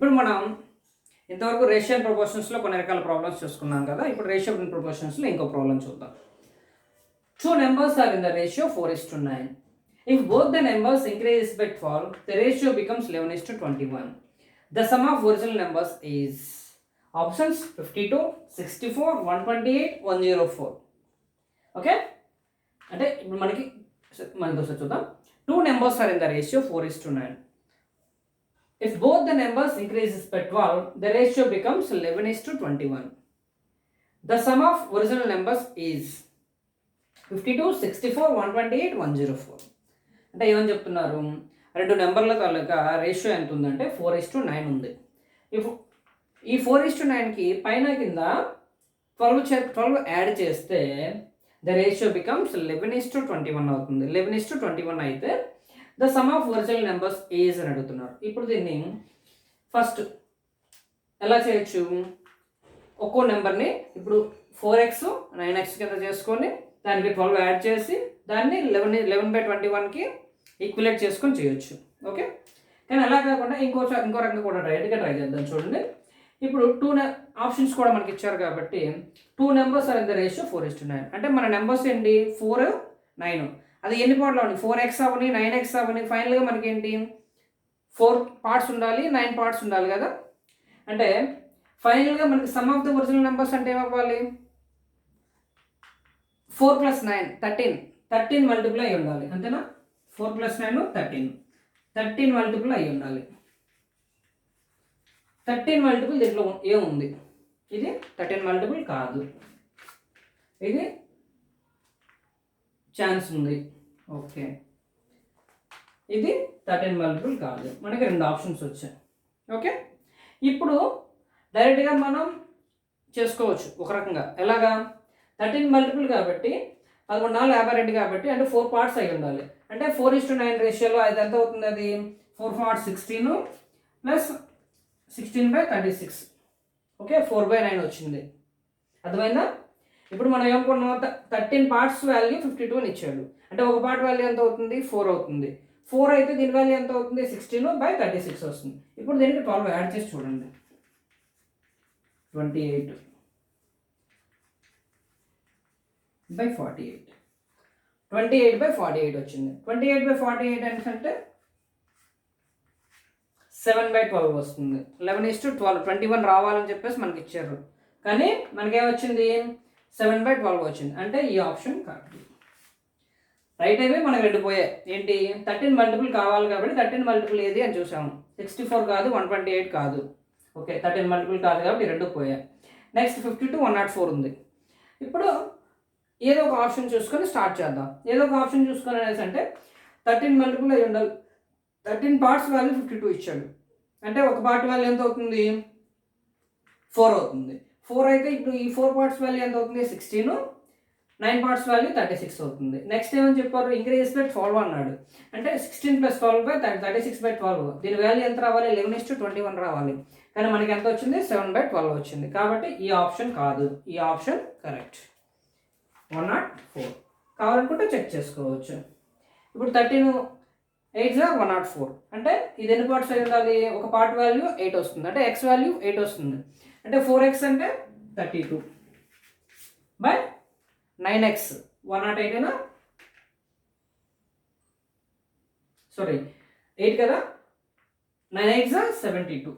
ఇప్పుడు మనం ఇంతవరకు రేషియో అండ్ ప్రపోర్షన్స్లో కొన్ని రకాల ప్రాబ్లమ్స్ చూసుకున్నాం కదా. ఇప్పుడు రేషియో అండ్ ప్రపోర్షన్స్లో ఇంకో ప్రాబ్లం చూద్దాం. Two numbers are in the ratio 4:9. If both the numbers increase by 12, the ratio becomes 11:21. The sum of original numbers is options 52, 64, 128, 104. Okay, అంటే ఇప్పుడు మనకి ఒకసారి చూద్దాం. Two numbers are in the ratio 4:9. If both the numbers increases by 12, the ratio becomes 11:21. The sum of original numbers is 52, 64, 128, 104. అంటే ఏమని చెప్తున్నారు, రెండు నెంబర్ల తాలూకా ratio ఎంత ఉందంటే 4:9 ఉంది. ఈ 4:9కి పైన కింద 12 యాడ్ చేస్తే ద రేషియో బికమ్స్ 11:21 అవుతుంది. 11:21 అయితే the sum of original numbers is అని అడుగుతున్నారు. ఇప్పుడు దీన్ని ఫస్ట్ ఎలా చేయొచ్చు, ఒక్కో నెంబర్ని ఇప్పుడు 4x 9x కింద చేసుకొని దానికి 12 యాడ్ చేసి దాన్ని 11/21కి ఈక్వలేట్ చేసుకొని చేయొచ్చు. ఓకే, కానీ అలా కాకుండా ఇంకో రకంగా కూడా డైరెక్ట్గా ట్రై చేద్దాం. చూడండి, ఇప్పుడు ఆప్షన్స్ కూడా మనకి ఇచ్చారు కాబట్టి 2 numbers are in the ratio 4:9. అంటే మన నెంబర్స్ ఏంటి, 4, 9. అది ఎన్ని పార్ట్లో ఉంది, 4x అవని 9x అవని, ఫైనల్గా మనకి ఏంటి 4 పార్ట్స్ ఉండాలి, 9 పార్ట్స్ ఉండాలి కదా. అంటే ఫైనల్గా మనకి some of the original numbers అంటే ఏమవ్వాలి, 4 + 9 13 మల్టిపుల్ అయి ఉండాలి. అంతేనా, 4 + 9 13 మల్టిపుల్ అయి ఉండాలి. 13 మల్టిపుల్ దీంట్లో ఏముంది, ఇది 13 మల్టిపుల్ కాదు, ఇది ఛాన్స్ ఉంది. ఓకే, ఇది 13 మల్టిపుల్ కాదు. మనకి 2 ఆప్షన్స్ వచ్చాయి. ఓకే, ఇప్పుడు డైరెక్ట్గా మనం చేసుకోవచ్చు ఒక రకంగా. ఎలాగా, 13 మల్టిపుల్ కాబట్టి 11 4 52 కాబట్టి అంటే 4 పార్ట్స్ అయి ఉండాలి. అంటే 4:9 రేషియోలో అది ఎంత అవుతుంది, అది 4 పార్ట్స్ 16 ప్లస్ 16/36. ఓకే, 4/9 వచ్చింది. అర్థమైందా? ఇప్పుడు మనం ఏమనుకున్నాం, 13 పార్ట్స్ వాల్యూ 52 అని ఇచ్చాడు. అంటే ఒక పార్ట్ వాల్యూ ఎంత అవుతుంది, 4 అవుతుంది. 4 అయితే దీని వాల్యూ ఎంత అవుతుంది, 16/36 వస్తుంది. ఇప్పుడు దీనికి 12 యాడ్ చేసి చూడండి, 28/48. 28/48 వచ్చింది. 28/48 అంటే 7/12 వస్తుంది. 11:12 21 రావాలని చెప్పేసి మనకి ఇచ్చారు, కానీ మనకేమొచ్చింది 7/12 వచ్చింది. అంటే ఈ ఆప్షన్ కరెక్ట్. రైట్ అయిపోయి మనకు 2 పోయాయి. ఏంటి, 13 మల్టిపుల్ కావాలి కాబట్టి 13 మల్టిపుల్ ఏది అని చూసాము. 64 కాదు, 128 కాదు. ఓకే, 13 మల్టిపుల్ కాదు కాబట్టి 2 పోయాయి. నెక్స్ట్ 52, 104 ఉంది. ఇప్పుడు ఏదో ఒక ఆప్షన్ చూసుకొని స్టార్ట్ చేద్దాం. ఏదో ఒక ఆప్షన్ చూసుకొని అనేసి అంటే 13 మల్టిపుల్ అయి ఉండాలి. 13 పార్ట్స్ వాల్యూ 52 ఇచ్చాడు. అంటే ఒక పార్ట్ వాల్యూ ఎంత అవుతుంది, 4 అవుతుంది. 4 అయితే ఇప్పుడు ఈ 4 పార్ట్స్ వాల్యూ ఎంత అవుతుంది, 16. 9 పార్ట్స్ వాల్యూ 36 అవుతుంది. నెక్స్ట్ ఏమని చెప్పారు, ఇంక్రీజ్ బై 12 అన్నాడు. అంటే 16 + 12/36/12. దీని వాల్యూ ఎంత రావాలి, 11:21 రావాలి. కానీ మనకి ఎంత వచ్చింది, 7/12 వచ్చింది. కాబట్టి ఈ ఆప్షన్ కాదు, ఈ ఆప్షన్ కరెక్ట్. 104 కావాలనుకుంటే చెక్ చేసుకోవచ్చు. ఇప్పుడు 13 8 104 అంటే ఇది ఎన్ని పార్ట్స్ అయి ఉండాలి, ఒక పార్ట్ వాల్యూ 8 వస్తుంది. అంటే x వాల్యూ 8 వస్తుంది. అంటే 4x అంటే 32/9x 108 సారీ 8 కదా, 9x 72,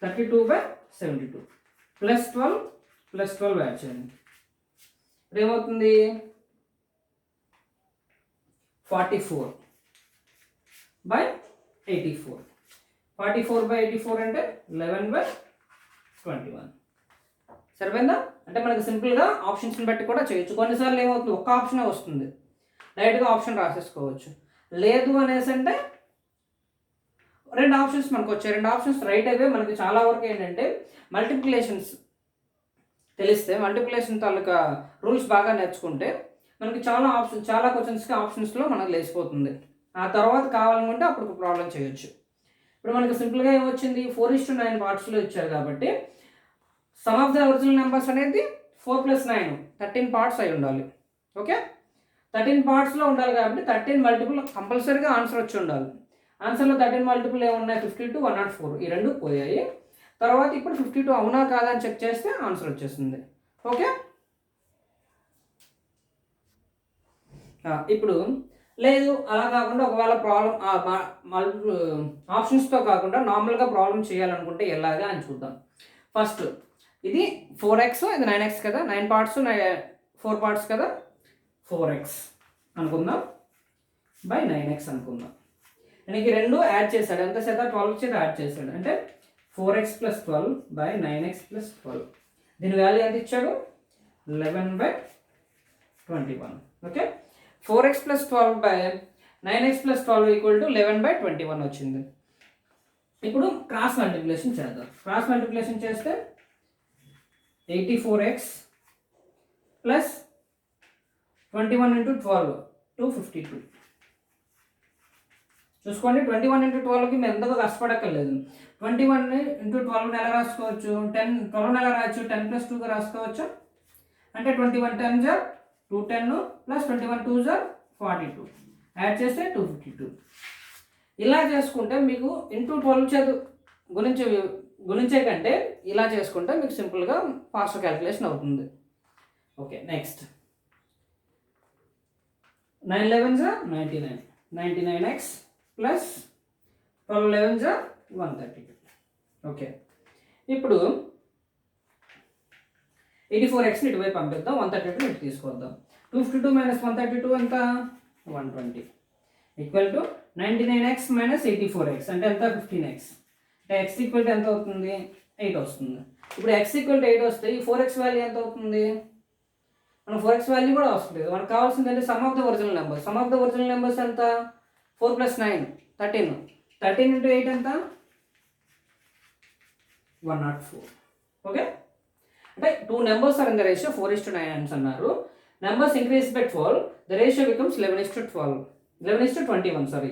32/72 +12 యాడ్ చేయండి. ఇప్పుడు ఏమవుతుంది, 44/84. 44/84 అంటే 11/21. సరిపోయిందా? అంటే మనకి సింపుల్గా ఆప్షన్స్ని బట్టి కూడా చేయొచ్చు. కొన్నిసార్లు ఏమవుతుంది, ఒక్క ఆప్షనే వస్తుంది, డైరెక్ట్గా ఆప్షన్ రాసేసుకోవచ్చు. లేదు అనేసి అంటే 2 ఆప్షన్స్ మనకు వచ్చాయి. 2 ఆప్షన్స్ రైట్ అవే. మనకి చాలా వరకు ఏంటంటే మల్టిప్లికేషన్స్ తెలిస్తే, మల్టిప్లికేషన్ తాలూకా రూల్స్ బాగా నేర్చుకుంటే మనకి చాలా క్వశ్చన్స్కి ఆప్షన్స్లో మనకు లేచిపోతుంది. ఆ తర్వాత కావాలనుకుంటే అప్పుడు ప్రాబ్లం చేయొచ్చు. ఇప్పుడు మనకు సింపుల్గా ఏమొచ్చింది, 4:9 పార్ట్స్లో ఇచ్చారు కాబట్టి some of the original numbers అనేది 4 + 9 13 పార్ట్స్ అయి ఉండాలి. ఓకే, 13 పార్ట్స్లో ఉండాలి కాబట్టి 13 మల్టిపుల్ కంపల్సరీగా ఆన్సర్ వచ్చి ఉండాలి. ఆన్సర్లో 13 మల్టిపుల్ ఏమున్నాయి 52 104 ఈ రెండు పోయాయి. తర్వాత ఇప్పుడు 52 అవునా కాదా అని చెక్ చేస్తే ఆన్సర్ వచ్చేస్తుంది. ఓకే, ఇప్పుడు లేదు అలా కాకుండా ఒకవేళ ప్రాబ్లం ఆప్షన్స్తో కాకుండా నార్మల్గా ప్రాబ్లం చేయాలనుకుంటే ఎలాగా అని చూద్దాం. ఫస్ట్ ఇది 4x, ఇది 9x కదా, 9 పార్ట్స్ 4 పార్ట్స్ కదా, 4x అనుకుందాం బై 9x అనుకుందాం. మనకి రెండు యాడ్ చేశాడు, ఎంత చేత 12 చేత యాడ్ చేశాడు, అంటే 4x + 12 బై 9x + 12. దీని వాల్యూ ఎంత ఇచ్చాడు 11/21. Okay, 4x + 12 by 9x + 12 equal to 11/21 వచ్చింది. ఇప్పుడు క్రాస్ మల్టిప్లికేషన్ చేద్దాం. క్రాస్ మల్టిప్లికేషన్ చేస్తే 84x + 21 × 12 252. చూసుకోండి, 21 × 12కి మేము ఎంతగా కష్టపడక్కర్లేదు. 21 × 12 ఎలా రాసుకోవచ్చు, 12 ఎలా రాయొచ్చు, 10 + 2గా రాసుకోవచ్చు. అంటే 21 10s are 210 + 21 2s are 42, add చేస్తే 252. ఇలా చేసుకుంటే మీకు ఇంటూ 12 చేత గుణించే కంటే ఇలా చేసుకుంటే మీకు సింపుల్గా ఫాస్ట్ క్యాలిక్యులేషన్ అవుతుంది. Okay, next 9 11s are 99, 99x + 12 11s are 132. Okay, ఇప్పుడు 84xని ఇటువైపు పంపిద్దాం, 132 ఇటు తీసుకొద్దాం. 252 - 132 ఎంత 120 ఈక్వల్ టు 99x - 84x అంటే ఎంత 15x. అంటే x ఈక్వల్ టు ఎంత అవుతుంది 8 వస్తుంది. ఇప్పుడు x ఈక్వల్ టు 8 వస్తే ఈ 4x వాల్యూ ఎంత అవుతుంది, మన 4x వాల్యూ కూడా వస్తుంది. మనకు కావాల్సింది అంటే some of the original number. Some of the original numbers ఎంత 4 + 9 13, 13 × 8 ఎంత 104. ఓకే, అంటే 2 numbers are in the ratio 4:9 అన్నారు. Numbers increase by 12, the ratio becomes 11:21. Sorry,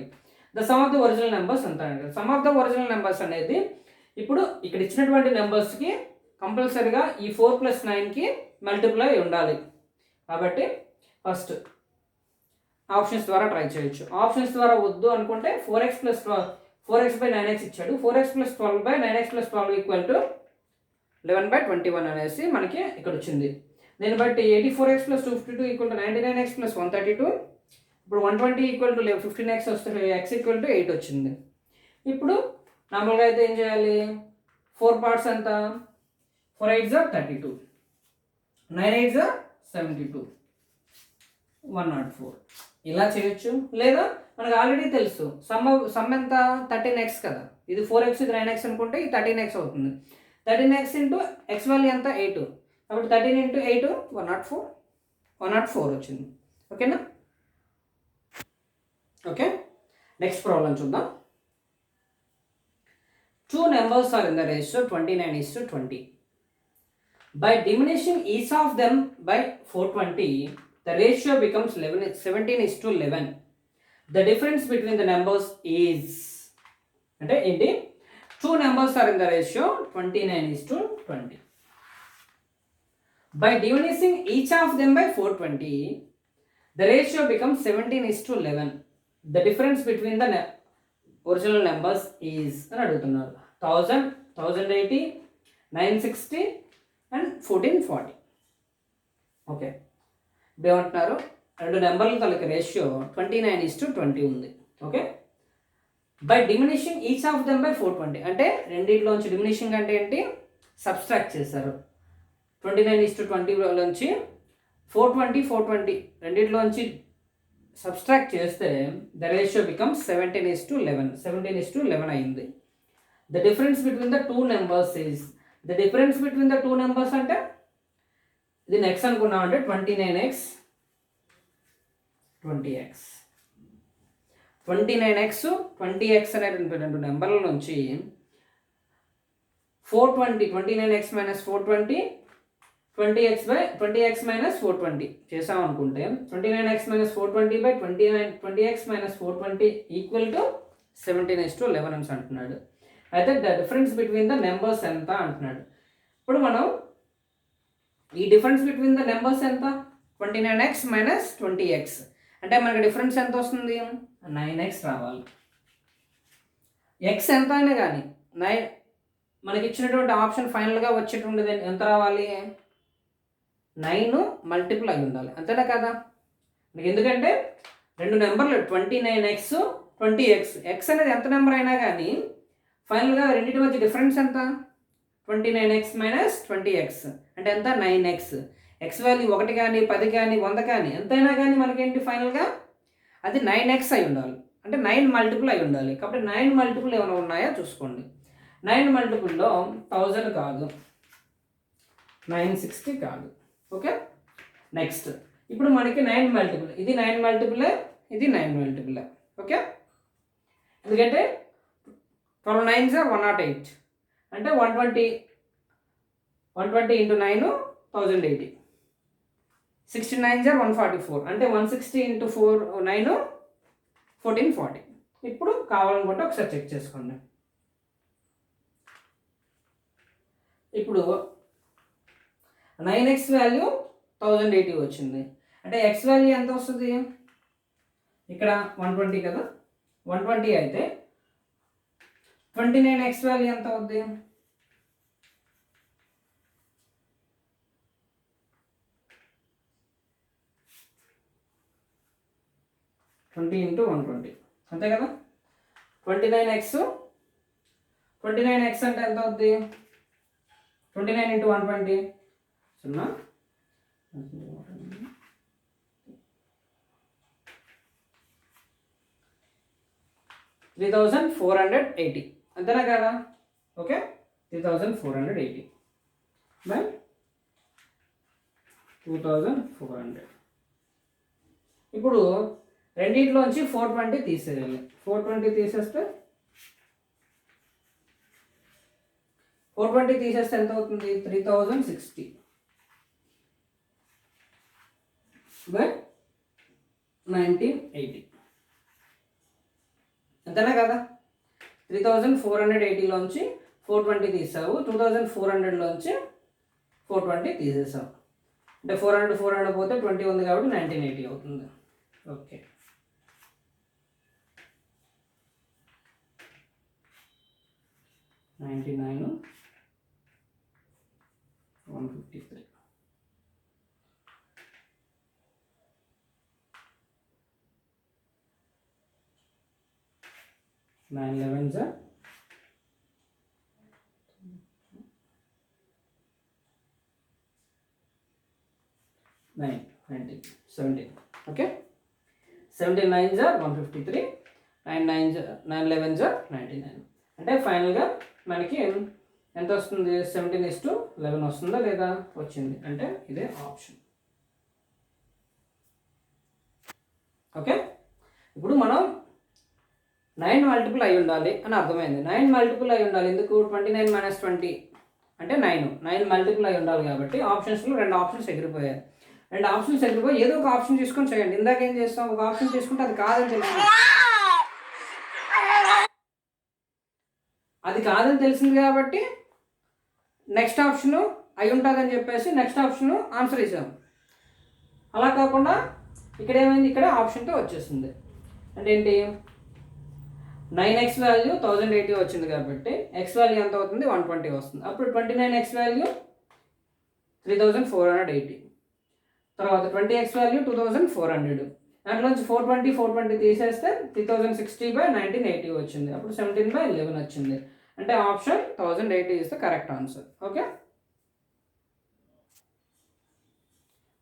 the sum of the original numbers అంత. Some of the original numbers అనేది ఇప్పుడు ఇక్కడ ఇచ్చినటువంటి నెంబర్స్కి కంపల్సరీగా ఈ 4 + 9కి మల్టిప్లై ఉండాలి. కాబట్టి ఫస్ట్ ఆప్షన్స్ ద్వారా ట్రై చేయొచ్చు. ఆప్షన్స్ ద్వారా వద్దు అనుకుంటే 4x + 12 4x / 9x ఇచ్చాడు. 4x + 12 by 9x + 12 equal to 11/21 అనేసి మనకి ఇక్కడ వచ్చింది. దీన్ని బట్టి 84x + 252 ఈక్వల్ టు 99x + 132. ఇప్పుడు 120 ఈక్వల్ టు 15x వస్తే x ఈక్వల్ టు 8 వచ్చింది. ఇప్పుడు నార్మల్గా అయితే ఏం చేయాలి, 4 పార్ట్స్ ఎంత 4 8s are 32, 9 8s are 72, 104 ఇలా చేయొచ్చు. లేదా మనకు ఆల్రెడీ తెలుసు సమ్ ఎంత 13x కదా, ఇది 4x ఇది 9x అనుకుంటే ఇది 13x అవుతుంది. 13x ఇంటూ x వాల్యూ ఎంత 8, కాబట్టి 13 × 8 104 వచ్చింది. ఓకేనా. ఓకే, నెక్స్ట్ ప్రాబ్లం చూద్దాం. 2 numbers are in the ratio 29:20. By diminishing each of them by 420, the ratio becomes 17:11. The difference between the numbers is అంటే ఏంటి, 2 numbers are in the ratio 29:20. By diminishing each of them by 420, the ratio becomes 17:11. The difference between the original numbers is అని అడుగుతున్నారు. 1000, 1080, 960 and 1440. Okay, ఇప్పుడు ఏమంటున్నారు, రెండు నెంబర్ల తలకి ratio 29:20 ఉంది. Okay, by diminishing each of them by 420 అంటే రెండింటిలోంచి diminishing అంటే ఏంటి, సబ్స్ట్రాక్ట్ చేశారు. 29:20లోంచి 420 రెండింటిలోంచి సబ్స్ట్రాక్ట్ చేస్తే ద రేషియో బికమ్స్ 17:11 అయింది. The difference between the 2 numbers is, the difference between the 2 numbers అంటే ఇది నెక్స్ట్ అనుకున్నాం అంటే 29x 20x 29x అనే రెండు నెంబర్ల నుంచి 29x - 420 20x - 420 చేసాం అనుకుంటే 29x - 420 by 20x - 420 equal to 17:11 అని అంటున్నాడు. అయితే the difference between the numbers ఎంత అంటున్నాడు. ఇప్పుడు మనం ఈ డిఫరెన్స్ బిట్వీన్ ద నెంబర్స్ ఎంత 29x - 20x అంటే మనకి డిఫరెన్స్ ఎంత వస్తుంది 9x రావాలి. ఎక్స్ ఎంత అయినా కానీ మనకి ఇచ్చినటువంటి ఆప్షన్ ఫైనల్గా వచ్చేటువంటిది ఎంత రావాలి, 9 మల్టిపుల్ అయి ఉండాలి, అంతేనా కదా. ఎందుకంటే రెండు నెంబర్లు 29x 20x, ఎక్స్ అనేది ఎంత నెంబర్ అయినా కానీ ఫైనల్గా రెండింటి మధ్య డిఫరెన్స్ ఎంత, 29x మైనస్ 20x అంటే ఎంత, 9x. ఎక్స్ వాల్యూ 1 కానీ 10 కానీ 100 కానీ ఎంతైనా కానీ మనకేంటి ఫైనల్గా అది 9x అయి ఉండాలి, అంటే 9 మల్టిపుల్ అయి ఉండాలి. కాబట్టి 9 మల్టిపుల్ ఏమైనా ఉన్నాయో చూసుకోండి. 9 మల్టిపుల్లో 1000 కాదు, 960 కాదు. ఓకే, నెక్స్ట్ ఇప్పుడు మనకి 9 మల్టిపుల్, ఇది 9 మల్టిపులే, ఇది 9 మల్టిపులే. ఓకే, ఎందుకంటే 12 9s 108 అంటే 120 into 9 1080. 16 9s 144 అంటే 160 into 4 9 1440. ఇప్పుడు కావాలనుకుంటే ఒకసారి చెక్ చేసుకోండి. ఇప్పుడు 9x వాల్యూ 1080 వచ్చింది, అంటే ఎక్స్ వాల్యూ ఎంత వస్తుంది, ఇక్కడ 120 కదా, 120 అయితే 29x వాల్యూ ఎంత అవుద్ది, 20 into 120 అంతే కదా. 29x అంటే ఎంత అవుద్ది, 29 into 120 0, 3480 అంతేనా కదా. Okay, 3480 by 2400. ఇప్పుడు రెండింటిలోంచి 420 తీసేయాలి. 420 తీసేస్తే ఎంత అవుతుంది, 3060 బై 1980 అంతేనా కదా. 3480లోంచి 420 తీసావు, 2400లోంచి 420 తీసేసావు, అంటే 400 పోతే 20 ఉంది కాబట్టి 1980 అవుతుంది. Okay, $99 $153. 9 11s 9 19 17. Okay, 17 9s 153, 9 11s 99. అంటే ఫైనల్గా మనకి ఎంత వస్తుంది, 17:11 వస్తుందా లేదా, వచ్చింది, అంటే ఇదే ఆప్షన్. ఓకే, ఇప్పుడు మనం 9 మల్టిపుల్ అయి ఉండాలి అని అర్థమైంది. 9 మల్టిపుల్ అయి ఉండాలి ఎందుకు, 29 - 20 అంటే 9 మల్టిపుల్ అయి ఉండాలి కాబట్టి ఆప్షన్స్లో 2 ఆప్షన్స్ ఎగిరిపోయాయి. 2 ఆప్షన్స్ ఎగిరిపోయి ఏదో ఒక ఆప్షన్ తీసుకొని చేయండి. ఇందాక ఏం చేస్తాం, ఒక ఆప్షన్ తీసుకుంటే అది కాదని తెలిసింది, కాబట్టి నెక్స్ట్ ఆప్షను అయి ఉంటుందని చెప్పేసి నెక్స్ట్ ఆప్షను ఆన్సర్ ఇచ్చాం. అలా కాకుండా ఇక్కడ ఏమైంది, ఇక్కడ ఆప్షన్తో వచ్చేసింది. అంటే ఏంటి, 9x వాల్యూ 1080 వచ్చింది కాబట్టి ఎక్స్ వాల్యూ ఎంత అవుతుంది, 120 వస్తుంది. అప్పుడు 29x వాల్యూ 3480, తర్వాత 20x వాల్యూ 2400. దాంట్లోంచి 420 తీసేస్తే 3060 బై 1980 వచ్చింది. అప్పుడు 17/11 వచ్చింది. అంటే option 1080 is the correct answer. Okay,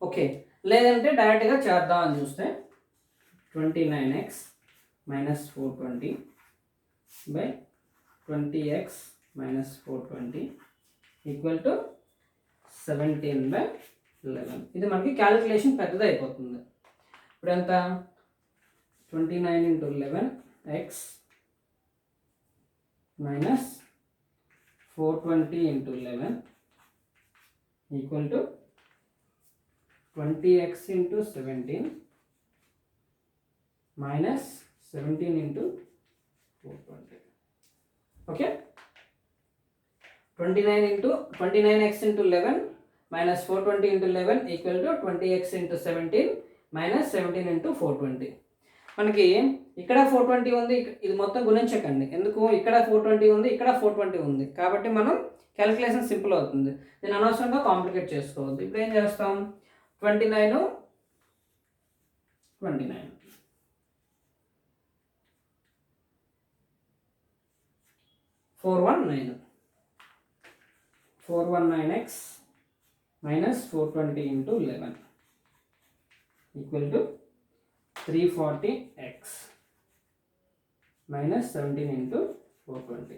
okay, లేదంటే డైరెక్ట్గా చేద్దాం అని చూస్తే 29x - 420 by 20x - 420 equal to 17/11. ఇది మనకి క్యాలిక్యులేషన్ పెద్దది అయిపోతుంది. ఇప్పుడు ఎంత, 29 × 11 x minus 420 × 11 equal to 20x × 17 minus 17 × 420. Okay, 29x × 11 minus 420 × 11 equal to 20x × 17 minus 17 × 420. మనకి ఇక్కడ 420 ఉంది, ఇది మొత్తం గుణించకండి. ఎందుకు, ఇక్కడ 420 ఉంది, ఇక్కడ 420 ఉంది, కాబట్టి మనం క్యాలిక్యులేషన్ సింపుల్ అవుతుంది. దీన్ని అనవసరంగా కాంప్లికేట్ చేసుకోవద్దు. ఇప్పుడు ఏం చేస్తాం, 29 419x minus 420 into 11 equal to 340x minus 17 into 420.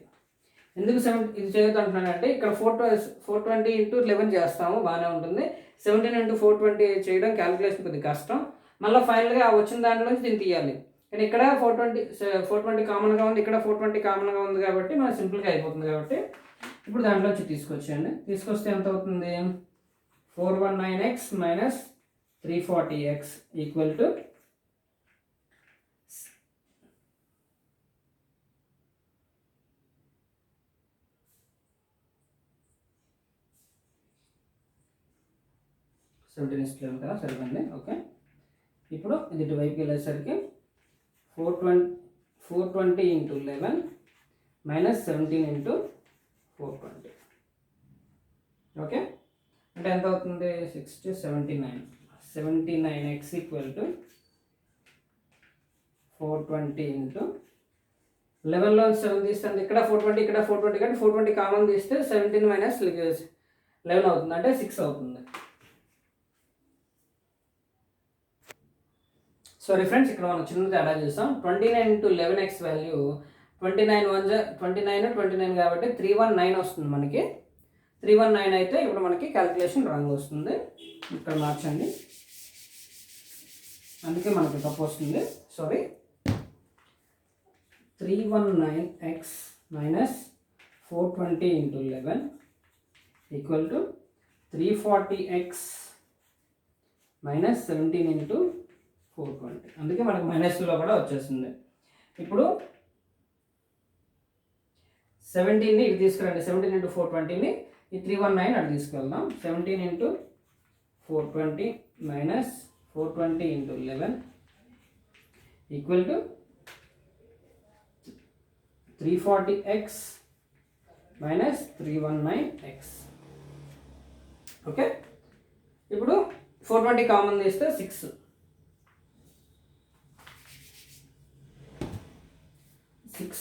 ఎందుకు ఇది చేయొద్దు అంటున్నానంటే, ఇక్కడ 420 into 11 చేస్తాము, బాగానే ఉంటుంది. 17 into 420 చేయడం క్యాలిక్యులేషన్ కొద్దిగా కష్టం. మళ్ళీ ఫైనల్గా వచ్చిన దాంట్లోంచి దీన్ని తీయాలి. కానీ ఇక్కడ 420 కామన్గా ఉంది, ఇక్కడ 420 కామన్గా ఉంది, కాబట్టి మనకు సింపుల్గా అయిపోతుంది. కాబట్టి ఇప్పుడు దాంట్లోంచి తీసుకొస్తే ఎంత అవుతుంది, 419x minus 340x equal to 17 కదా, సరిపోయింది. ఓకే, ఇప్పుడు ఇది ఇటువైపు వెళ్ళేసరికి 420 into 11 minus 17 into 420. ఓకే, అంటే ఎంత అవుతుంది, 79x equal to 420 into 11లో 7 తీస్తుంది, ఇక్కడ 420 ఇక్కడ 420, కాబట్టి 420 కామన్ తీస్తే 17 minus 11 అవుతుంది, అంటే 6 అవుతుంది. సారీ ఫ్రెండ్స్, ఇక్కడ మనం చిన్న తేడా చేస్తాం. 29 into 11x వాల్యూ 29 కాబట్టి 319 వస్తుంది మనకి. 319 అయితే ఇప్పుడు మనకి క్యాలిక్యులేషన్ రాంగ్ వస్తుంది, ఇక్కడ మార్చండి, అందుకే మనకి తప్పు వస్తుంది. Sorry, 319x minus 420 into 11 equal to 340x minus 17 into 420. అందుకే మనకు మైనస్లో కూడా వచ్చేస్తుంది. ఇప్పుడు 17ని ఇది తీసుకురండి, 17 into 420ని ఈ 319 అటు తీసుకెళ్దాం. 17 into 420 minus 420 into 11 equal to 340x minus 319x. Okay, ఇప్పుడు 420 కామన్ తీస్తే 6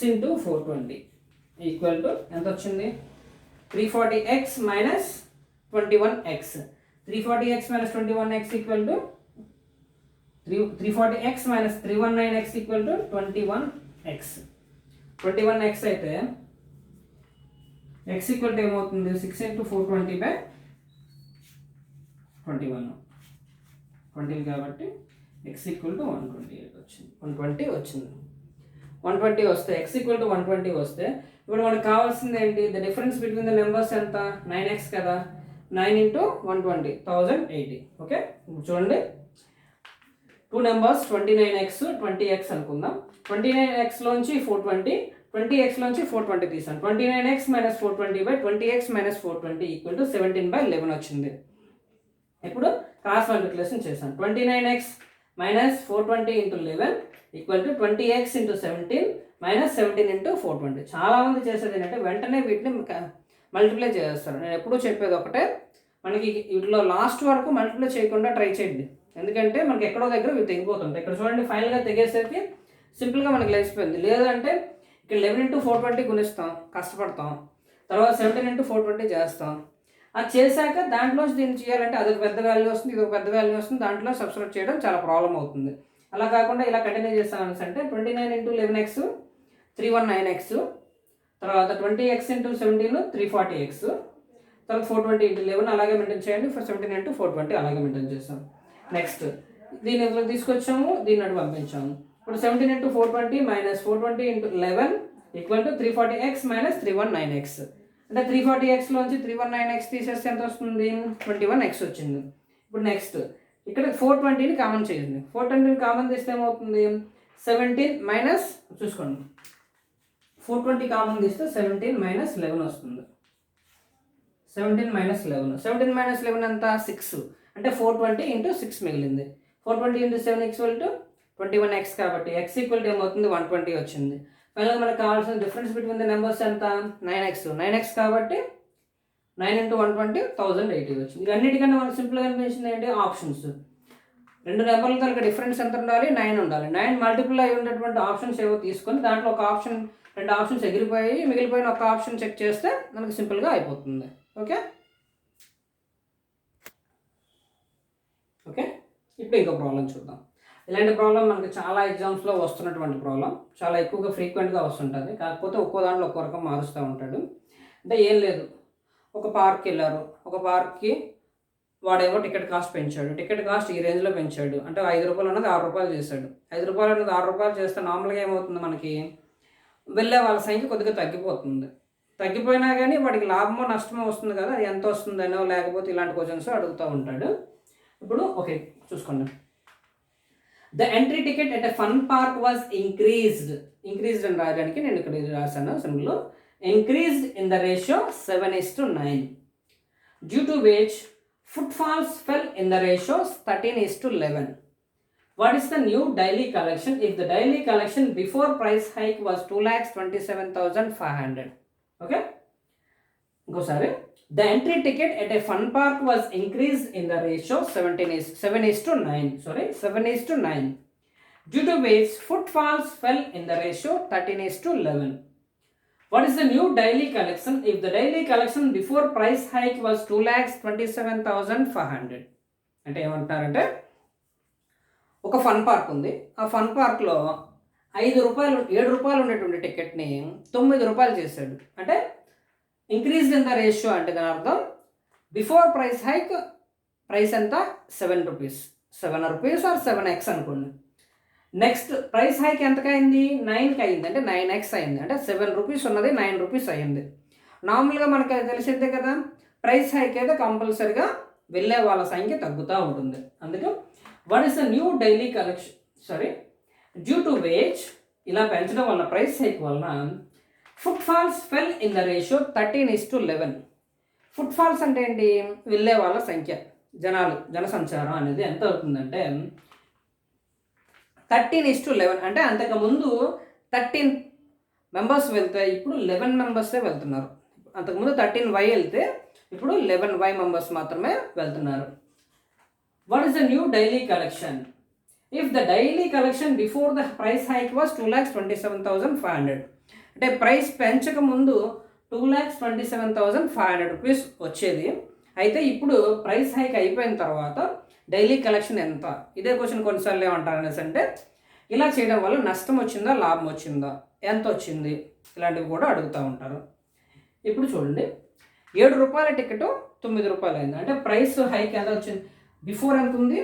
into 420 ఈక్వల్ టు ఎంత వచ్చింది, 340x minus 21x. 340x minus 21x equal to 340x minus 319x equal to 21x. 21x అయితే x ఈక్వల్ టు ఏమవుతుంది, 6 into 420 by 20 కాబట్టి x equal to 128 వచ్చింది, 120 వచ్చింది. 120 వస్తే x ఈక్వల్ టు 120 వస్తే ఇప్పుడు మనకు కావాల్సింది ఏంటి, the difference between the numbers ఎంత, 9x కదా, 9 into 120 1080. ఓకే, ఇప్పుడు చూడండి, 2 నెంబర్స్ 29x 20x అనుకుందాం. 29x లోంచి 420, 20x లోంచి 420 తీసాను. 29x minus 420 by 20x minus 420 equal to 17/11 వచ్చింది. ఇప్పుడు క్రాస్ మల్టిప్లికేషన్ చేశాను. 29x minus 420 into 11 equal to 20x into 17 minus 17 into 420. చాలామంది చేసేది ఏంటంటే వెంటనే వీటిని మల్టిప్లై చేస్తారు. నేను ఎప్పుడూ చెప్పేది ఒకటే, మనకి వీటిలో లాస్ట్ వరకు మల్టిప్లై చేయకుండా ట్రై చేయండి, ఎందుకంటే మనకి ఎక్కడో దగ్గర ఇవి తెగిపోతుంది. ఇక్కడ చూడండి, ఫైనల్గా తెగేసరికి సింపుల్గా మనకి లేచిపోయింది. లేదంటే ఇక్కడ 11 into 420 గుణిస్తాం, కష్టపడతాం, తర్వాత 17 into 420 చేస్తాం. అది చేశాక దాంట్లోంచి దీన్ని చేయాలంటే అదొక పెద్ద వాల్యూ వస్తుంది, ఇది ఒక పెద్ద వాల్యూ వస్తుంది, దాంట్లో సబ్స్ట్రాక్ట్ చేయడం చాలా ప్రాబ్లం అవుతుంది. అలా కాకుండా ఇలా కంటిన్యూ చేస్తామని అంటే 29 into 11x 319x, తర్వాత 20x into 17 340x, తర్వాత 420 into 11 అలాగే మెయింటైన్ చేయండి. 17 into 420 అలాగే మెయింటైన్ చేస్తాం. నెక్స్ట్ దీన్ని ఇందులో తీసుకొచ్చాము, దీన్ని అటు పంపించాము. ఇప్పుడు 17 into 420 minus 420 into 11 equal to 340x minus 319x. అంటే 340x లోంచి 319x తీసేస్తే ఎంత వస్తుంది, 21x వచ్చింది. ఇప్పుడు నెక్స్ట్ ఇక్కడ 420ని కామన్ చేయండి. 420ని కామన్ తీస్తే ఏమవుతుంది, 17 మైనస్ చూసుకోండి, 420 కామన్ తీస్తే 17 minus 11 వస్తుంది. 17 minus 11, 17 minus 11 ఎంత, 6. అంటే 420 into 6 మిగిలింది. 420 into 7 ఈక్వల్ టు 21x కాబట్టి x ఈక్వల్ టు ఏమవుతుంది 120 వచ్చింది. ఫైనల్గా మనకు కావాల్సిన డిఫరెన్స్ బిట్వీన్ ద నెంబర్స్ ఎంత 9x కాబట్టి 9 × 120 1080 వచ్చింది. ఇవన్నిటికన్నా మనకు సింపుల్గా అనిపించింది ఏంటి ఆప్షన్స్. రెండు నెంబర్ల కనుక డిఫరెన్స్ ఎంత ఉండాలి 9 ఉండాలి. 9 మల్టిపుల్ అయి ఉన్నటువంటి ఆప్షన్స్ ఏవో తీసుకొని దాంట్లో ఒక ఆప్షన్ రెండు ఆప్షన్స్ ఎగిరిపోయి మిగిలిపోయిన ఒక ఆప్షన్ చెక్ చేస్తే మనకు సింపుల్గా అయిపోతుంది. ఓకే ఓకే ఇప్పుడు ఇంకో ప్రాబ్లం చూద్దాం. ఇలాంటి ప్రాబ్లం మనకి చాలా ఎగ్జామ్స్లో వస్తున్నటువంటి ప్రాబ్లం, చాలా ఎక్కువగా ఫ్రీక్వెంట్గా వస్తుంటుంది. కాకపోతే ఒక్కో దాంట్లో ఒక్కో రకం మారుస్తూ ఉంటాడు. అంటే ఏం లేదు, ఒక పార్క్కి వెళ్ళారు. ఒక పార్క్కి వాడేమో టికెట్ కాస్ట్ పెంచాడు. టికెట్ కాస్ట్ ఈ రేంజ్లో పెంచాడు. అంటే 5 రూపాయలు ఉన్నది 6 రూపాయలు చేశాడు. 5 రూపాయలు ఉన్నది 6 రూపాయలు చేస్తే నార్మల్గా ఏమవుతుంది, మనకి వెళ్ళే వాళ్ళ సంఖ్య కొద్దిగా తగ్గిపోతుంది. తగ్గిపోయినా కానీ వాడికి లాభమో నష్టమో వస్తుంది కదా, అది ఎంత వస్తుందనో లేకపోతే ఇలాంటి క్వశ్చన్స్ అడుగుతూ ఉంటాడు. ఇప్పుడు ఓకే చూసుకోండి. The entry ticket at a fun park was increased అని రాయడానికి నేను ఇక్కడ రాశాను simple. Increased in the ratio 7:9 due to which footfalls fell in the ratio 13:11. What is the new daily collection if the daily collection before price hike was 2,27,500? Okay. Go sorry. The entry ticket at a fun park was increased in the ratio 7:9. Sorry, 7:9. Due to which footfalls fell in the ratio 13:11. What is the new daily collection if the daily collection before price hike was 2,27,500? అంటే ఏమంటారంటే ఒక fun park ఉంది. ఆ fun పార్క్లో 7 రూపాయలు ఉండేటువంటి టికెట్ని 9 రూపాయలు చేశాడు. అంటే ఇంక్రీజ్ ఇన్ ద రేషియో అంటే దాని అర్థం బిఫోర్ ప్రైస్ హైక్ ప్రైస్ ఎంత 7 రూపీస్, 7 రూపీస్ ఆర్ 7x అనుకోండి. నెక్స్ట్ ప్రైస్ హైక్ ఎంతకు అయింది 9కి అయింది, అంటే 9x అయింది. అంటే 7 రూపీస్ ఉన్నది 9 రూపీస్ అయ్యింది. నార్మల్గా మనకి తెలిసిందే కదా, ప్రైస్ హైక్ అయితే కంపల్సరిగా వెళ్ళే వాళ్ళ సంఖ్య తగ్గుతూ ఉంటుంది. అందుకే what is the new daily collection due to wage ఇలా పెంచడం వల్ల ప్రైస్ హైక్ వలన footfalls fell in the ratio 13:11. Footfalls అంటే ఏంటి, వెళ్ళే వాళ్ళ సంఖ్య, జనసంచారం అనేది ఎంత అవుతుందంటే 13:11. అంటే అంతకుముందు 13 మెంబర్స్ వెళ్తే ఇప్పుడు 11 మెంబర్సే వెళ్తున్నారు. అంతకుముందు 13y వెళ్తే ఇప్పుడు 11y మెంబర్స్ మాత్రమే వెళ్తున్నారు. What is the new daily collection if the daily collection before the price hike was 2,27,500? అంటే ప్రైస్ పెంచక ముందు 2,27,500 రూపీస్ వచ్చేది. అయితే ఇప్పుడు ప్రైస్ హైక్ అయిపోయిన తర్వాత డైలీ కలెక్షన్ ఎంత? ఇదే క్వశ్చన్ కొన్నిసార్లు ఏమంటారు అనేసి అంటే ఇలా చేయడం వల్ల నష్టం వచ్చిందా లాభం వచ్చిందా, ఎంత వచ్చింది, ఇలాంటివి కూడా అడుగుతూ ఉంటారు. ఇప్పుడు చూడండి, 7 రూపాయల టికెట్ 9 రూపాయలు అయింది. అంటే ప్రైస్ హైక్ ఎంత వచ్చింది, బిఫోర్ ఎంత ఉంది,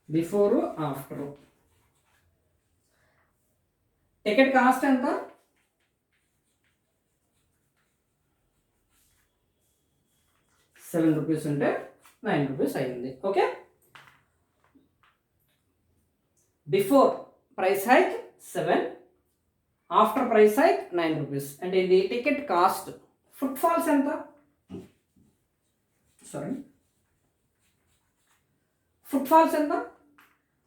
బిఫోరు ఆఫ్టరు. టికెట్ కాస్ట్ ఎంత 7 రూపీస్ ఉంటే 9 రూపీస్ అయింది. Okay, before price hike 7, after price hike 9 rupees. అంటే ఇది టికెట్ కాస్ట్. ఫుట్ఫాల్స్ ఎంత, ఫుట్ఫాల్స్ ఎంత,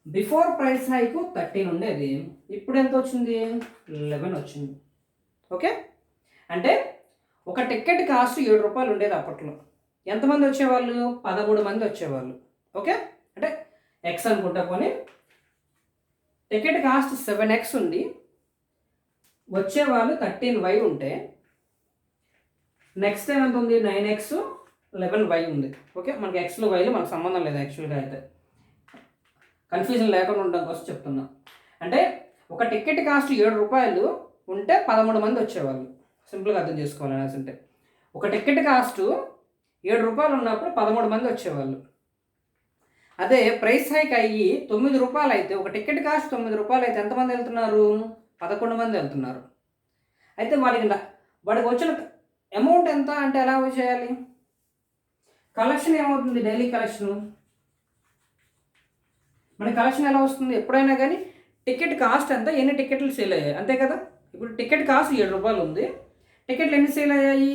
బిఫోర్ ప్రైస్ హైక్ 13 ఉండేది, ఇప్పుడు ఎంత వచ్చింది 11 వచ్చింది. ఓకే, అంటే ఒక టికెట్ కాస్ట్ 7 రూపాయలు ఉండేది అప్పట్లో. ఎంతమంది వచ్చేవాళ్ళు, 13 మంది వచ్చేవాళ్ళు. ఓకే, అంటే ఎక్స్ అనుకుంటా పోనీ, టికెట్ కాస్ట్ 7x ఉంది, వచ్చేవాళ్ళు 13y ఉంటే నెక్స్ట్ టైం ఎంత ఉంది 9x 11y ఉంది. ఓకే, మనకి ఎక్స్లు వైలు మనకు సంబంధం లేదు యాక్చువల్గా. అయితే కన్ఫ్యూజన్ లేకుండా ఉండడం కోసం చెప్తున్నా. అంటే ఒక టికెట్ కాస్ట్ 7 రూపాయలు ఉంటే 13 మంది వచ్చేవాళ్ళు. సింపుల్గా అర్థం చేసుకోవాలి అనేసి అంటే ఒక టికెట్ కాస్ట్ 7 రూపాయలు ఉన్నప్పుడు 13 మంది వచ్చేవాళ్ళు. అదే ప్రైస్ హైక్ అయ్యి 9 రూపాయలు అయితే, ఒక టికెట్ కాస్ట్ 9 రూపాయలు అయితే ఎంతమంది వెళ్తున్నారు, 11 మంది వెళ్తున్నారు. అయితే వాడికి వచ్చిన అమౌంట్ ఎంత అంటే ఎలా చేయాలి, కలెక్షన్ ఏమవుతుంది, డైలీ కలెక్షన్. మన కలెక్షన్ ఎలా వస్తుంది, ఎప్పుడైనా కానీ టికెట్ కాస్ట్ ఎంత, ఎన్ని టికెట్లు సేల్ అయ్యాయి, అంతే కదా. ఇప్పుడు టికెట్ కాస్ట్ 7 రూపాయలు ఉంది, టికెట్లు ఎన్ని సేల్ అయ్యాయి,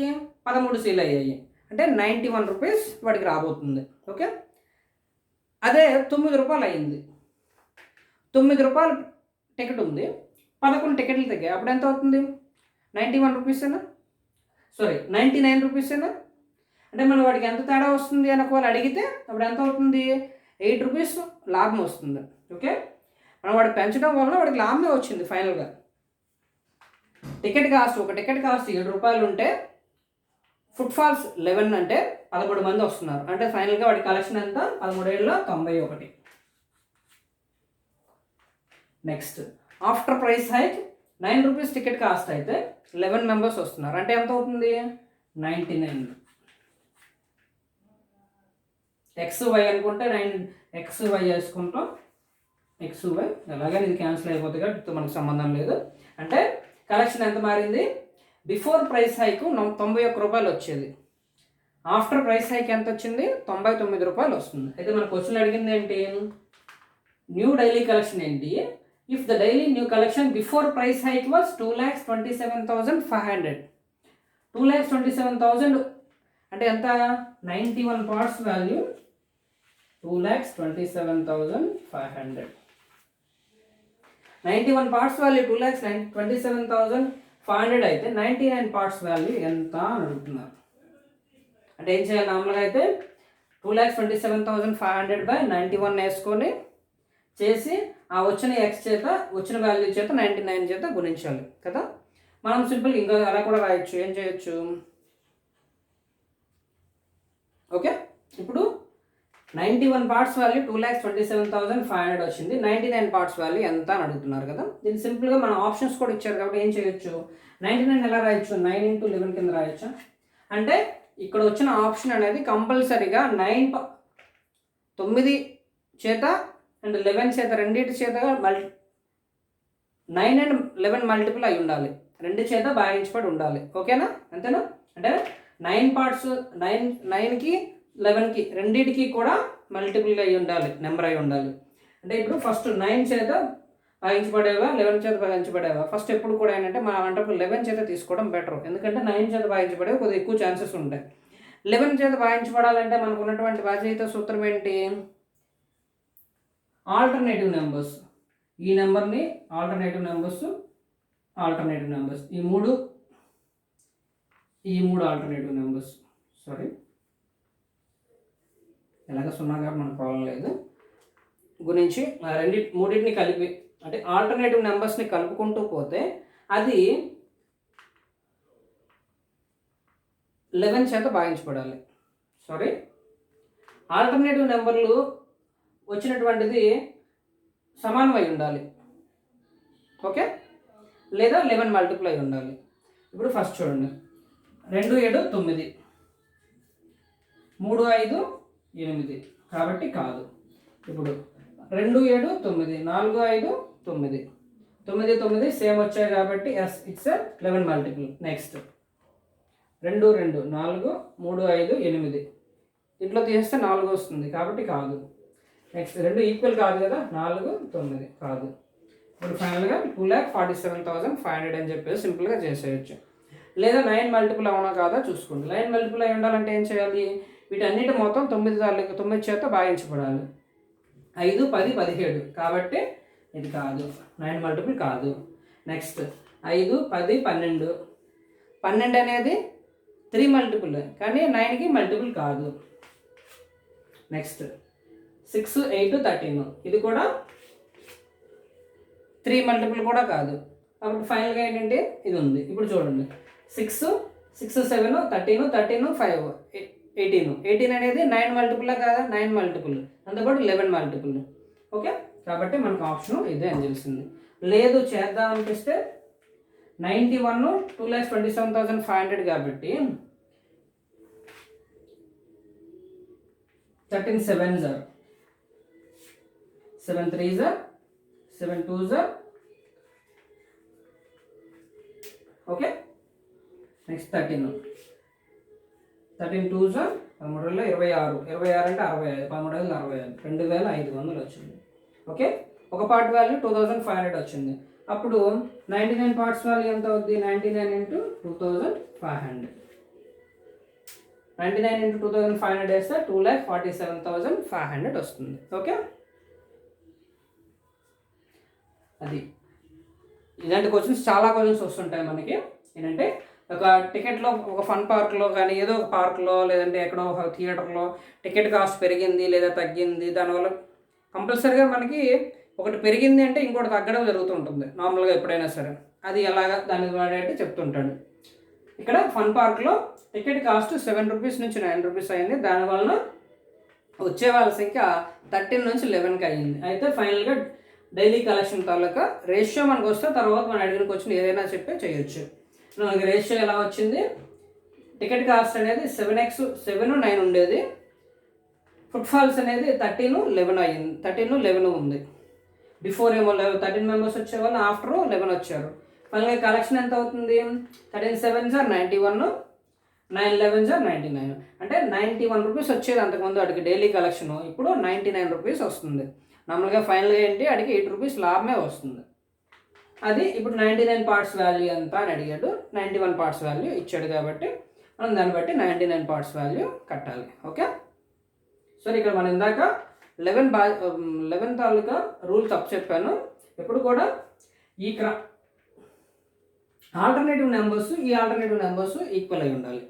13 సేల్ అయ్యాయి. అంటే 91 రూపీస్ వాడికి రాబోతుంది. ఓకే, అదే 9 రూపాయలు అయింది, 9 రూపాయలు టికెట్ ఉంది, 11 టికెట్లు తగ్గాయి, అప్పుడు ఎంత అవుతుంది? 91 రూపీసేనా, సారీ 99 రూపీసేనా? అంటే మనం వాడికి ఎంత తేడా వస్తుంది అని ఒకవేళ అడిగితే అప్పుడు ఎంత అవుతుంది? 8 రూపీస్ లాభం వస్తుంది. ఓకే, మనం వాడికి పెంచడం వలన వాడికి లాభమే వచ్చింది ఫైనల్గా. టికెట్ కాస్ట్, ఒక టికెట్ కాస్ట్ 7 రూపాయలు ఉంటే ఫుట్ఫాల్స్ 11 అంటే 13 మంది వస్తున్నారు, అంటే ఫైనల్గా వాడి కలెక్షన్ ఎంత? 13,91. Next, after price hike 9 rupees ticket cost అయితే 11 మెంబర్స్ వస్తున్నారు, అంటే ఎంత అవుతుంది? 99. XY అనుకుంటే 9 XY వేసుకుంటాం, XY ఎలాగైనా ఇది క్యాన్సిల్ అయిపోతుంది కాబట్టి మనకు సంబంధం లేదు. అంటే కలెక్షన్ ఎంత మారింది? బిఫోర్ ప్రైస్ హైక్ 91 రూపాయలు వచ్చేది, ఆఫ్టర్ ప్రైస్ హైక్ ఎంత వచ్చింది? 99 రూపాయలు వస్తుంది. అయితే మన క్వశ్చన్ అడిగింది ఏంటి? న్యూ డైలీ కలెక్షన్ ఏంటి? If the daily new collection before price hike was 2,27,500. 2,27,000 అంటే ఎంత? 91 పార్ట్స్ వాల్యూ 2,27,500. 91 పార్ట్స్ వాల్యూ 2,27,500 అయితే 99 పార్ట్స్ వాల్యూ ఎంత అని అడుగుతున్నారు. అంటే ఏం చేయాలి? నార్మల్గా అయితే 2,27,500 బై 91 వేసుకొని చేసి ఆ వచ్చిన ఎక్స్ చేత, వచ్చిన వాల్యూ చేత 99 చేత గుణించాలి కదా. మనం సింపుల్ ఇంకా అలా కూడా రాయొచ్చు. ఏం చేయొచ్చు? ఓకే, ఇప్పుడు 91 పార్ట్స్ వాల్యూ 2,27,500 వచ్చింది, 99 పార్ట్స్ వాల్యూ ఎంత అని అడుగుతున్నారు కదా. దీన్ని సింపుల్గా మన ఆప్షన్స్ కూడా ఇచ్చారు కాబట్టి ఏం చేయొచ్చు? 99 ఎలా రాయొచ్చు? 9 × 11 కింద రాయొచ్చు. అంటే ఇక్కడ వచ్చిన ఆప్షన్ అనేది కంపల్సరీగా 9 చేత అండ్ 11 చేత రెండింటి చేత 9 అండ్ 11 మల్టిపుల్ అయి ఉండాలి, 2 చేత భాగించబడి ఉండాలి. ఓకేనా? అంతేనా? అంటే 9 పార్ట్స్ 9కి 11కి రెండింటికి కూడా మల్టిపుల్ అయి ఉండాలి, నెంబర్ అయి ఉండాలి. అంటే ఇప్పుడు ఫస్ట్ 9 చేత భాగించబడేవా 11 చేత భాగించబడేవా? ఫస్ట్ ఎప్పుడు కూడా ఏంటంటే మన వంటప్పుడు 11 చేత తీసుకోవడం బెటర్, ఎందుకంటే 9 చేత భాగించబడేవి కొద్దిగా ఎక్కువ ఛాన్సెస్ ఉంటాయి. 11 చేత భాగించబడాలంటే మనకు ఉన్నటువంటి బాధ్యత సూత్రం ఏంటి? Alternative numbers. ఈ నెంబర్ని ఆల్టర్నేటివ్ నెంబర్స్ ఈ మూడు ఆల్టర్నేటివ్ నెంబర్స్, సారీ ఎలాగ 0 కాబట్టి మనకు ప్రాబ్లం లేదు, గురించి మూడింటిని కలిపి అంటే ఆల్టర్నేటివ్ నెంబర్స్ని కలుపుకుంటూ పోతే అది 11 చేత భాగించబడాలి. సారీ, ఆల్టర్నేటివ్ నెంబర్లు వచ్చినటువంటిది సమానమై ఉండాలి. ఓకే, లేదా 11 మల్టిపుల్ అయి ఉండాలి. ఇప్పుడు ఫస్ట్ చూడండి, 2, 7, 9, 3, 5, 8 కాబట్టి కాదు. ఇప్పుడు 2, 7, 9, 4, 5, 9, 9, 9 సేమ్ వచ్చాయి కాబట్టి ఎస్, ఇట్స్ 11 మల్టిపుల్. నెక్స్ట్ 2, 2, 4, 3, 5, 8 ఇంట్లో తీసేస్తే 4 వస్తుంది కాబట్టి కాదు. నెక్స్ట్ 2 ఈక్వల్ కాదు కదా, 4, 9 కాదు. ఇప్పుడు ఫైనల్గా 2,47,500 అని చెప్పేసి సింపుల్గా చేసేయచ్చు. లేదా 9 మల్టిపుల్ అవునా కాదా చూసుకోండి. 9 మల్టిపుల్ అయి ఉండాలంటే ఏం చేయాలి? వీటన్నిటి మొత్తం 9 చేత భాగించబడాలి. 5, 10, 17 కాబట్టి ఇది కాదు, 9 మల్టిపుల్ కాదు. నెక్స్ట్ 5, 10, 12, 12 అనేది 3 మల్టిపుల్ కానీ 9కి మల్టిపుల్ కాదు. నెక్స్ట్ 6, 8, 13 ఇది కూడా 3 మల్టిపుల్ కూడా కాదు కాబట్టి ఫైనల్గా ఏంటంటే ఇది ఉంది. ఇప్పుడు చూడండి, 6, 7, 13, 5, 18 అనేది 9 మల్టిపుల్ కాదా? 9 మల్టిపుల్, అందుబాటు 11 మల్టిపుల్. ఓకే, కాబట్టి మనకు ఆప్షన్ ఇదే అని తెలిసింది. లేదు చేద్దాం అనిపిస్తే 91 2,27,500 కాబట్టి 13 7s are 7 3s are 7 2s are. Okay, next 13 2s are 13 26 అంటే 65, 13 65, 2,500 వచ్చింది. ఓకే, ఒక పార్ట్ వాల్యూ 2,500 వచ్చింది. అప్పుడు 99 పార్ట్స్ వాల్యూ ఎంత అవుద్ది? 99 × 2,500 99 into 2500 వేస్తే 2,47,500 వస్తుంది. ఓకే, అది ఇలాంటి క్వశ్చన్స్ చాలా క్వశ్చన్స్ వస్తుంటాయి మనకి. ఏంటంటే ఒక టికెట్లో ఒక ఫన్ పార్క్లో కానీ ఏదో ఒక పార్క్లో లేదంటే ఎక్కడో ఒక థియేటర్లో టికెట్ కాస్ట్ పెరిగింది లేదా తగ్గింది, దానివల్ల కంపల్సరీగా మనకి ఒకటి పెరిగింది అంటే ఇంకోటి తగ్గడం జరుగుతుంటుంది నార్మల్గా ఎప్పుడైనా సరే. అది ఎలాగా దాని వాడేటి చెప్తుంటాడు. ఇక్కడ ఫన్ పార్క్లో టికెట్ కాస్ట్ 7 రూపీస్ నుంచి 9 రూపీస్ అయింది. దానివల్ల వచ్చే వాళ్ళ సంఖ్య 13 నుంచి 11కి అయ్యింది. అయితే ఫైనల్గా డైలీ కలెక్షన్ తాలూకా రేషియో మనకు వస్తే తర్వాత మనం అడిగిన క్వశ్చన్ ఏదైనా చెప్పి చేయొచ్చు. మనకి రేషియో ఎలా వచ్చింది, టికెట్ కాస్ట్ అనేది 7x 7 9 ఉండేది, ఫుట్ఫాల్స్ అనేది 13 11 అయ్యింది, 13 11 ఉంది. బిఫోర్ ఏమో 13 మెంబర్స్ వచ్చేవాళ్ళు, ఆఫ్టర్ 11 వచ్చారు. ఫైనల్గా కలెక్షన్ ఎంత అవుతుంది, 13 7s are 91, 9 11s are 99. అంటే 91 రూపీస్ వచ్చేది అంతకుముందు అడిగి డైలీ కలెక్షన్, ఇప్పుడు 99 రూపీస్ వస్తుంది. నార్మల్గా ఫైనల్గా ఏంటి అడిగి 8 రూపీస్ లాభమే వస్తుంది. అది ఇప్పుడు 99 పార్ట్స్ వాల్యూ ఎంత అని అడిగాడు, 91 పార్ట్స్ వాల్యూ ఇచ్చాడు కాబట్టి మనం దాన్ని బట్టి 99 పార్ట్స్ వాల్యూ కట్టాలి. ఓకే, సో ఇక్కడ మనం ఇందాక 11 తాలూకా రూల్ తప్పు చెప్పాను. ఎప్పుడు కూడా ఈ ఆల్టర్నేటివ్ నెంబర్స్ ఈ ఆల్టర్నేటివ్ నెంబర్స్ ఈక్వల్ అయి ఉండాలి.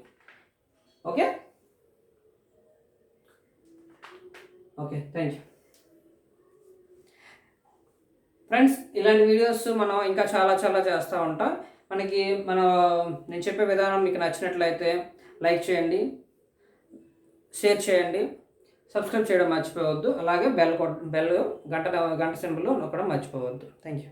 Okay okay, thank you friends. ఇలాంటి వీడియోస్ మనం ఇంకా చాలా చేస్తూ ఉంటాం. నేను చెప్పే విధానం మీకు నచ్చినట్లయితే లైక్ చేయండి, షేర్ చేయండి, సబ్స్క్రైబ్ చేయడం మర్చిపోవద్దు. అలాగే బెల్ గంట సింబల్ నొక్కడం మర్చిపోవద్దు. Thank you.